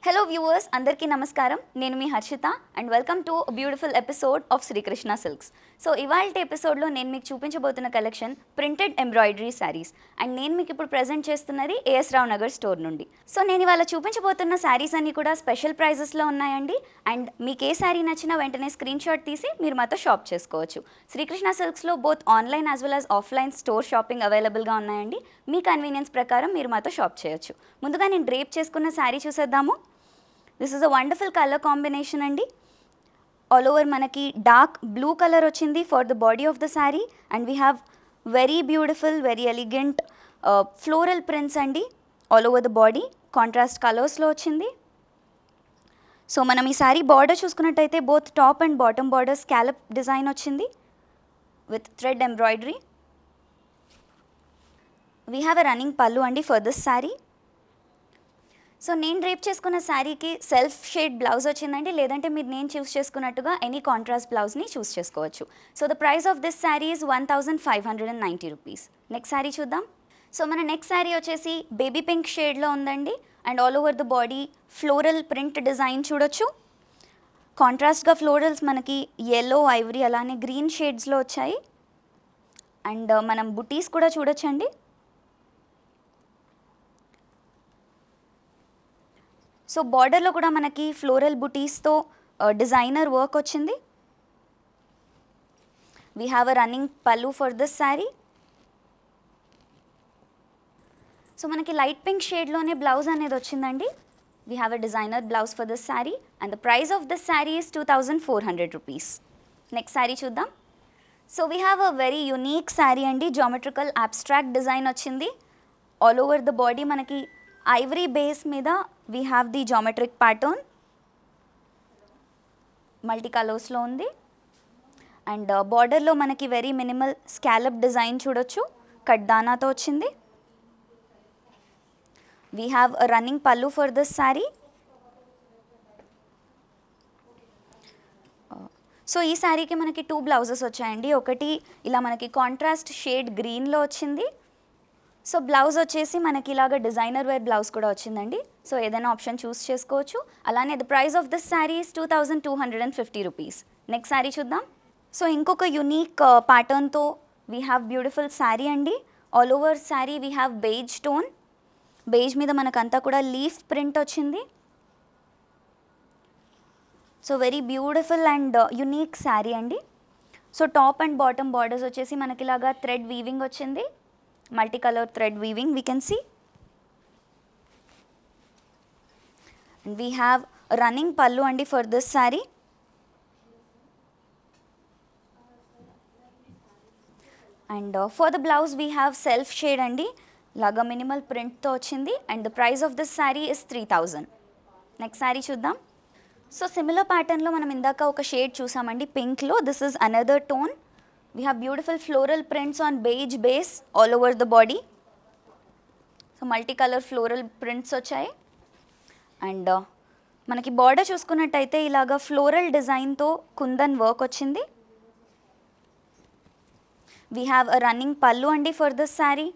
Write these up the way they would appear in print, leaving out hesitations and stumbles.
Hello viewers, అందరికీ నమస్కారం. నేను మీ Harshita and welcome to beautiful episode of Srikrishna silks. So ఇవాళ ఎపిసోడ్లో నేను మీకు చూపించబోతున్న collection printed embroidery saris and నేను మీకు ఇప్పుడు ప్రజెంట్ చేస్తున్నది ఏఎస్ రావు నగర్ స్టోర్ నుండి. సో నేను ఇవాళ చూపించబోతున్న శారీస్ అన్ని కూడా స్పెషల్ ప్రైజెస్లో ఉన్నాయండి. అండ్ మీకు ఏ శారీ నచ్చినా వెంటనే స్క్రీన్ షాట్ తీసి మీరు మాతో షాప్ చేసుకోవచ్చు. శ్రీకృష్ణ సిల్క్స్లో both online as well as offline store shopping అవైలబుల్గా ఉన్నాయండి. మీ కన్వీనియన్స్ ప్రకారం మీరు మాతో షాప్ చేయొచ్చు. ముందుగా నేను డ్రేప్ చేసుకున్న శారీ చూసేద్దాము. This is a wonderful colour combination అండి. ఆల్ ఓవర్ మనకి డార్క్ బ్లూ కలర్ వచ్చింది for the body of the sari and we have very beautiful very elegant floral prints అండి all over the body. Contrast కలర్స్లో వచ్చింది. So మనం ఈ sari border చూసుకున్నట్టయితే both top and bottom border scallop design వచ్చింది with thread embroidery. We have a running pallu అండి for this sari. So నేను drape చేసుకున్న శారీకి సెల్ఫ్ షేడ్ బ్లౌజ్ వచ్చిందండి, లేదంటే మీరు నేను చూస్ చేసుకున్నట్టుగా ఎనీ కాంట్రాస్ట్ బ్లౌజ్ని చూస్ చేసుకోవచ్చు. So the price of this sari is 1590 rupees. Next sari చూద్దాం. సో మన నెక్స్ట్ శారీ వచ్చేసి బేబీ పింక్ షేడ్లో ఉందండి and all over the body floral print design చూడొచ్చు. కాంట్రాస్ట్గా ఫ్లోరల్స్ మనకి ఎల్లో, ఐవరీ అలానే గ్రీన్ షేడ్స్లో వచ్చాయి అండ్ మనం బుటీస్ కూడా చూడొచ్చండి. సో బార్డర్లో కూడా మనకి ఫ్లోరల్ బుటీస్తో డిజైనర్ వర్క్ వచ్చింది. We have a running pallu for this sari. So మనకి లైట్ పింక్ షేడ్లోనే బ్లౌజ్ అనేది వచ్చిందండి. We have a designer blouse for this sari and the price of this sari is 2400 rupees. Next sari చూద్దాం. So we have a very unique sari అండి. Geometrical abstract design వచ్చింది. All over the body మనకి ivory base మీద we have the geometric pattern multi కలర్స్లో ఉంది and బార్డర్లో మనకి very minimal scallop design చూడొచ్చు, కట్ దానాతో వచ్చింది. We have a running pallu for this sari. So ఈ శారీకి మనకి 2 బ్లౌజెస్ వచ్చాయండి. ఒకటి ఇలా మనకి కాంట్రాస్ట్ షేడ్ గ్రీన్లో వచ్చింది. సో బ్లౌజ్ వచ్చేసి మనకి ఇలాగ డిజైనర్ వేర్ బ్లౌజ్ కూడా వచ్చిందండి. సో ఏదైనా ఆప్షన్ చూస్ చేసుకోవచ్చు. అలానే the price of this sari is 2250 rupees. Next sari చూద్దాం. సో ఇంకొక యునీక్ ప్యాటర్న్తో వీ హ్యావ్ బ్యూటిఫుల్ శారీ అండి. All over sari we have beige tone. Beige మీద మనకంతా కూడా లీఫ్ ప్రింట్ వచ్చింది. So very beautiful and unique sari అండి. So top and bottom borders వచ్చేసి మనకి ఇలాగా థ్రెడ్ వీవింగ్ వచ్చింది. Multicolor thread weaving we can see and we have a running pallu andi for this saree and for the blouse we have self shade andi laga minimal print tho ochindi and the price of this saree is 3000. next saree chuddam. So similar pattern lo manam indaka oka shade chusamandi pink lo. This is another tone. We have beautiful floral prints on beige base all over the body. So multicolor floral prints వచ్చాయి and మనకి border చూసుకున్నట్టయితే ఇలాగా floral డిజైన్తో kundan work వచ్చింది. We have a running pallu అండి for this sari.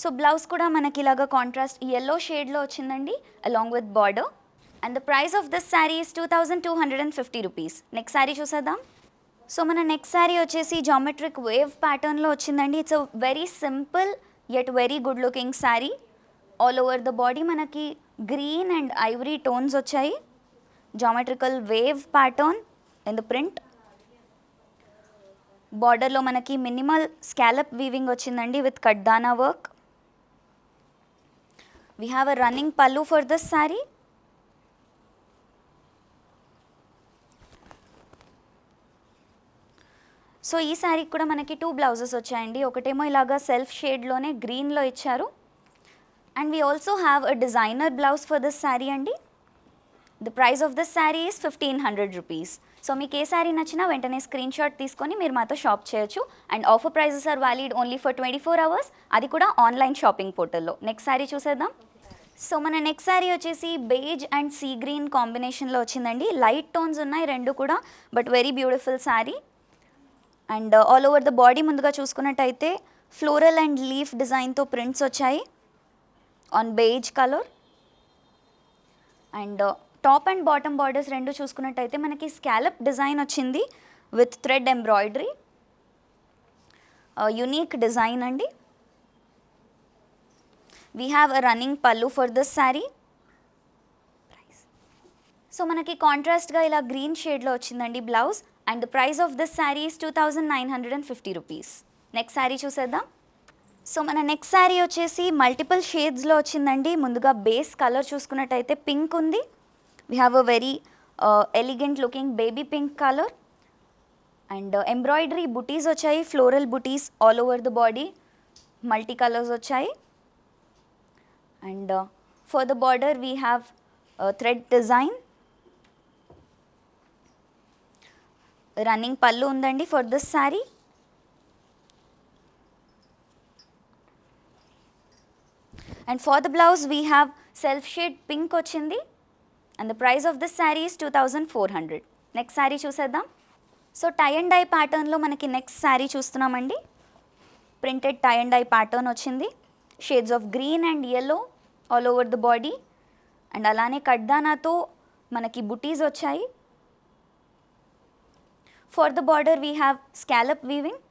So blouse కూడా మనకి ఇలాగా కాంట్రాస్ట్ ఎల్లో షేడ్లో వచ్చిందండి along with border and the price of this sari is 2250 rupees. Next sari చూసేద్దాం. సో మన నెక్స్ట్ శారీ వచ్చేసి జామెట్రిక్ వేవ్ ప్యాటర్న్లో వచ్చిందండి. It's a very simple yet very good looking sari. All over the body మనకి గ్రీన్ అండ్ ఐవరీ టోన్స్ వచ్చాయి. Geometrical wave pattern in the print. బార్డర్లో మనకి minimal scallop weaving వచ్చిందండి విత్ కడ్దానా work. We have a running pallu for this sari. So ఈ శారీకి కూడా మనకి 2 బ్లౌజెస్ వచ్చాయండి. ఒకటేమో ఇలాగా సెల్ఫ్ షేడ్లోనే గ్రీన్లో ఇచ్చారు and we also have a designer blouse for this sari అండి. The price of this sari is 1500 rupees. So మీకు ఏ శారీ నచ్చినా వెంటనే స్క్రీన్ షాట్ తీసుకొని మీరు మాతో షాప్ చేయొచ్చు and offer prizes are valid only for 24 hours, అది కూడా ఆన్లైన్ షాపింగ్ పోర్టల్లో. నెక్స్ట్ శారీ చూసేద్దాం. సో మన నెక్స్ట్ శారీ వచ్చేసి బేజ్ అండ్ సీ గ్రీన్ కాంబినేషన్లో వచ్చిందండి. లైట్ టోన్స్ ఉన్నాయి రెండు కూడా but very beautiful sari and all over the body ముందుగా చూసుకున్నట్టయితే ఫ్లోరల్ అండ్ లీఫ్ డిజైన్తో ప్రింట్స్ వచ్చాయి on beige colour. And top and bottom borders రెండు చూసుకున్నట్టయితే మనకి స్కాలప్ డిజైన్ వచ్చింది with thread embroidery, unique design అండి. We have a running pallu for this sari. So మనకి కాంట్రాస్ట్గా ఇలా గ్రీన్ షేడ్లో వచ్చిందండి blouse. And the price of this sari is 2950 rupees. Next sari చూసేద్దాం. సో మన నెక్స్ట్ శారీ వచ్చేసి మల్టిపుల్ షేడ్స్లో వచ్చిందండి. ముందుగా బేస్ కలర్ చూసుకున్నట్టయితే పింక్ ఉంది. We have a very elegant looking baby pink colour. And embroidery butis వచ్చాయి, floral butis all over the body, multi colours వచ్చాయి. And for the border we have thread design. Running pallu ఉందండి for this sari. And for the blouse we have self shade pink వచ్చింది. And the price of this sari is 2400. Next sari చూసేద్దాం. So tie and die ప్యాటర్న్లో మనకి next sari చూస్తున్నామండి. Printed tie and dye pattern వచ్చింది. Shades of green and yellow all over the body. And అలానే కడ్దానాతో మనకి బుటీస్ వచ్చాయి. For the border we have scallop weaving,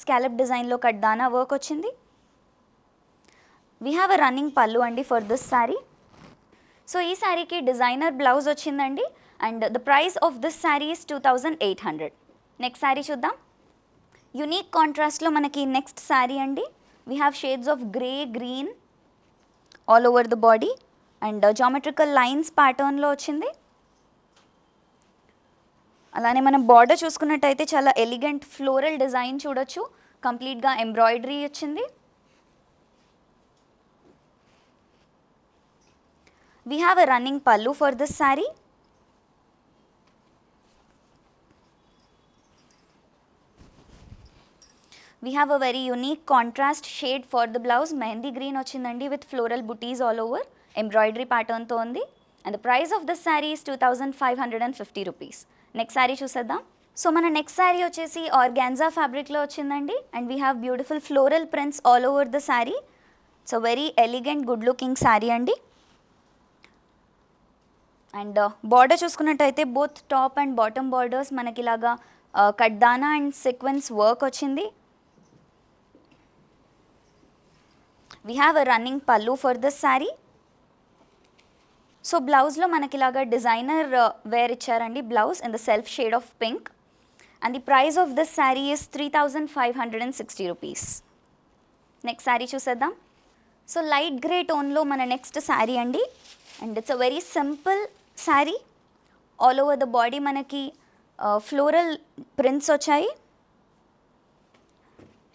scallop డిజైన్లో కడ్దానా వర్క్ వచ్చింది. We have a running pallu అండి ఫర్ దిస్ శారీ. సో ఈ శారీకి డిజైనర్ బ్లౌజ్ వచ్చిందండి. And the price of this sari is 2800. Next sari చూద్దాం. యునీక్ కాంట్రాస్ట్లో మనకి నెక్స్ట్ శారీ అండి. We have shades of grey, green all over the body. And geometrical lines ప్యాటర్న్లో వచ్చింది. అలానే మనం బార్డర్ చూసుకున్నట్టయితే చాలా ఎలిగెంట్ ఫ్లోరల్ డిజైన్ చూడొచ్చు. కంప్లీట్గా ఎంబ్రాయిడరీ వచ్చింది. We have a running pallu for this saree. We have a very unique contrast shade for the blouse. Mehendi green ochindandi with floral booties all over. Embroidery pattern tho undi. And the price of this saree is 2550 rupees. Next saree chuseddam. So mana next saree vachesi organza fabric lo ochindandi. And we have beautiful floral prints all over the saree. It's a very elegant, good looking saree andi. And border చూసుకున్నట్టయితే both top and bottom borders మనకి ఇలాగా కడ్దానా and sequence work వచ్చింది. We have a running pallu for this sari. So బ్లౌజ్లో మనకి ఇలాగా designer wear ఇచ్చారండి blouse in the self shade of pink. And the price of this sari is 3560 rupees. Next sari చూసేద్దాం. So light grey టోన్లో మన నెక్స్ట్ శారీ అండి. And it's a very simple sari. All over the body మనకి floral prints వచ్చాయి.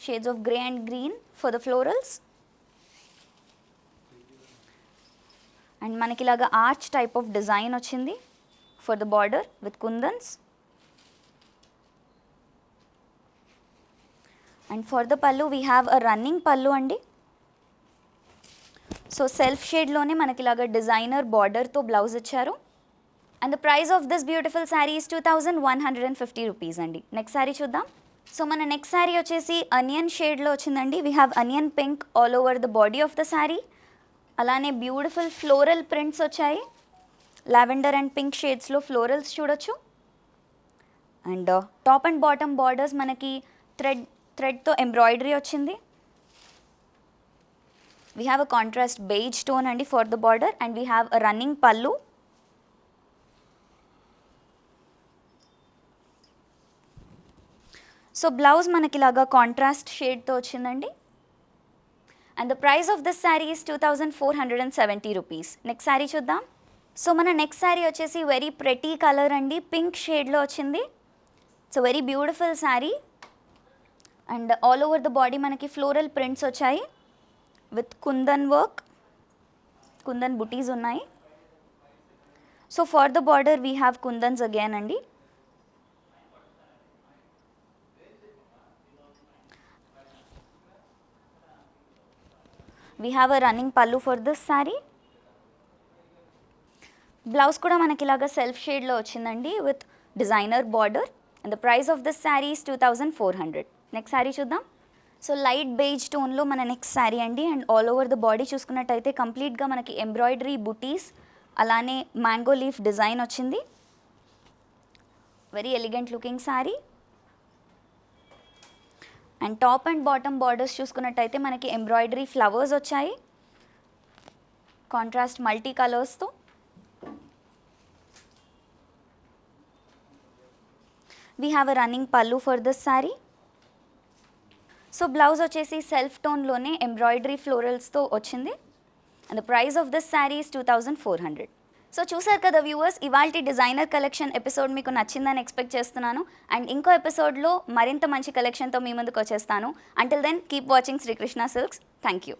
Shades of grey and green for the florals. And మనకి ఇలాగా arch type of design వచ్చింది for the border with kundans. And for the పల్లు we have a running పల్లు అండి. So self షేడ్లోనే మనకి ఇలాగా డిజైనర్ బార్డర్తో బ్లౌజ్ ఇచ్చారు. And the price of this beautiful sari is 2150 rupees అండి. నెక్స్ట్ శారీ చూద్దాం. సో మన నెక్స్ట్ శారీ వచ్చేసి అనియన్ షేడ్లో వచ్చిందండి. We have onion pink all over the body of the sari. అలానే బ్యూటిఫుల్ ఫ్లోరల్ ప్రింట్స్ వచ్చాయి. లావెండర్ అండ్ పింక్ షేడ్స్లో ఫ్లోరల్స్ చూడొచ్చు. And top and bottom borders మనకి థ్రెడ్తో ఎంబ్రాయిడరీ వచ్చింది. We have a contrast beige tone and for the border, and we have a running pallu. So blouse manaki laga contrast shade tho ochindandi. And the price of this saree is 2470 rupees. Next saree chuddam. So mana next saree vachesi very pretty color andi, pink shade lo ochindi. It's a very beautiful saree. And all over the body manaki floral prints vachayi with kundan work. Kundan booties unnai. So for the border we have kundans again andi. We have a running pallu for this saree. Blouse kuda manaki ilaga self shade lo ochindandi with designer border, and the price of this saree is 2400. Next saree chuddam. So light beige tone lo mana next saree andi, and all over the body chusukunnataithe complete ga manaki embroidery booties అలానే mango leaf design వచ్చింది. Very elegant looking sari. And top and bottom borders చూసుకున్నట్టయితే మనకి embroidery flowers వచ్చాయి, contrast multi కలర్స్తో. We have a running pallu for this sari. So blouse వచ్చేసి self టోన్లోనే embroidery ఫ్లోరల్స్తో వచ్చింది. And the price of this sari is 2400. So చూసారు కదా వ్యూవర్స్, ఇవాల్టి డిజైనర్ కలెక్షన్ ఎపిసోడ్ మీకు నచ్చిందని ఎక్స్పెక్ట్ చేస్తున్నాను. అండ్ ఇంకో ఎపిసోడ్లో మరింత మంచి కలెక్షన్తో మీ ముందుకు వచ్చేస్తాను. Until then keep watching Srikrishna silks. Thank you.